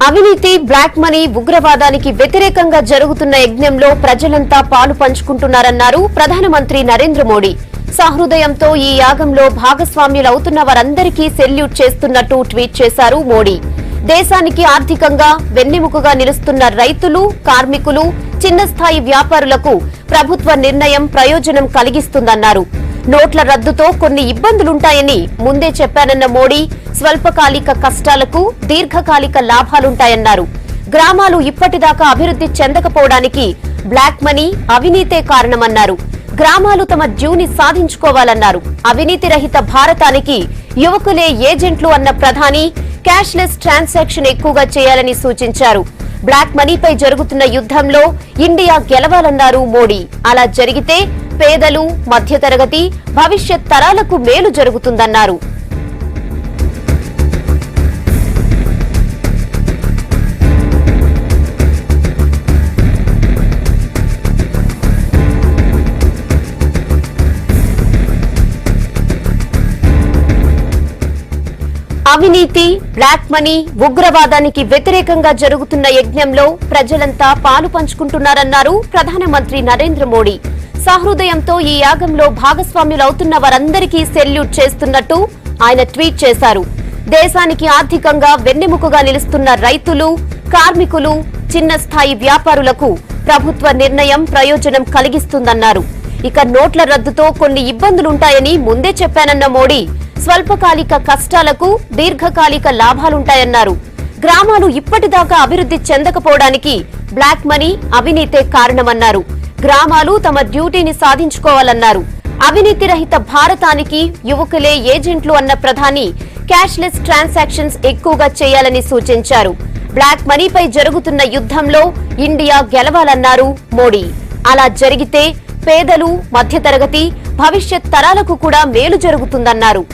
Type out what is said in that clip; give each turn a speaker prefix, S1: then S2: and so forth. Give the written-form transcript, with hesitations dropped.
S1: అవినీతి, black money, ఉగ్రవాదానికి వ్యతిరేకంగా జరుగుతున్న యజ్ఞంలో ప్రజలంతా పాలు పంచుకుంటున్నారన్నారు ప్రధానమంత్రి నరేంద్ర మోడీ. సహృదయంతో ఈ యాగంలో భాగస్వామ్యులవుతున్న వారందరికీ సెల్యూట్ చేస్తున్నట్టు ట్వీట్ చేశారు మోడీ. దేశానికి ఆర్థికంగా వెన్నెముకగా నిలుస్తున్న రైతులు, కార్మికులు, చిన్న స్థాయి వ్యాపారులకు ప్రభుత్వ నిర్ణయం ప్రయోజనం కలిగిస్తుందన్నారు. నోట్ల రద్దుతో కొన్ని ఇబ్బందులుంటాయని ముందే చెప్పానన్న మోడీ స్వల్పకాలిక కష్టాలకు దీర్ఘకాలిక లాభాలుంటాయన్నారు. గ్రామాలు ఇప్పటిదాకా అభివృద్ధి చెందకపోవడానికి బ్లాక్ మనీ, అవినీతే కారణమన్నారు. గ్రామాలు తమ డ్యూని సాధించుకోవాలన్నారు. అవినీతి రహిత భారతానికి యువకులే ఏజెంట్లు అన్న ప్రధాని క్యాష్లెస్ ట్రాన్సాక్షన్ ఎక్కువగా చేయాలని సూచించారు. బ్లాక్ మనీపై జరుగుతున్న యుద్ధంలో ఇండియా గెలవాలన్నారు మోడీ. అలా జరిగితే పేదలు, మధ్యతరగతి, భవిష్యత్ తరాలకు మేలు జరుగుతుందన్నారు. అవినీతి, బ్లాక్ మనీ, ఉగ్రవాదానికి వ్యతిరేకంగా జరుగుతున్న యజ్ఞంలో ప్రజలంతా పాలు పంచుకుంటున్నారన్నారు ప్రధానమంత్రి నరేంద్ర మోడీ. సహృదయంతో ఈ యాగంలో భాగస్వామ్యులవుతున్న వారందరికీ సెల్యూట్ చేస్తున్నట్టు ఆయన ట్వీట్ చేశారు. దేశానికి ఆర్థికంగా వెన్నెముకగా నిలుస్తున్న రైతులు, కార్మికులు, చిన్న స్థాయి వ్యాపారులకు ప్రభుత్వ నిర్ణయం ప్రయోజనం కలిగిస్తుందన్నారు. ఇక నోట్ల రద్దుతో కొన్ని ఇబ్బందులుంటాయని ముందే చెప్పానన్న మోడీ స్వల్పకాలిక కష్టాలకు దీర్ఘకాలిక లాభాలుంటాయన్నారు. గ్రామాలు ఇప్పటిదాకా అభివృద్ధి చెందకపోవడానికి బ్లాక్ మనీ, అవినీతే కారణమన్నారు. గ్రామాలు తమ డ్యూటీని సాధించుకోవాలన్నారు. అవినీతి రహిత భారతానికి యువకులే ఏజెంట్లు అన్న ప్రధాని క్యాష్లెస్ ట్రాన్సాక్షన్స్ ఎక్కువగా చేయాలని సూచించారు. బ్లాక్ మనీపై జరుగుతున్న యుద్ధంలో ఇండియా గెలవాలన్నారు మోడీ. అలా జరిగితే పేదలు, మధ్యతరగతి, భవిష్యత్ తరాలకు కూడా మేలు జరుగుతుందన్నారు.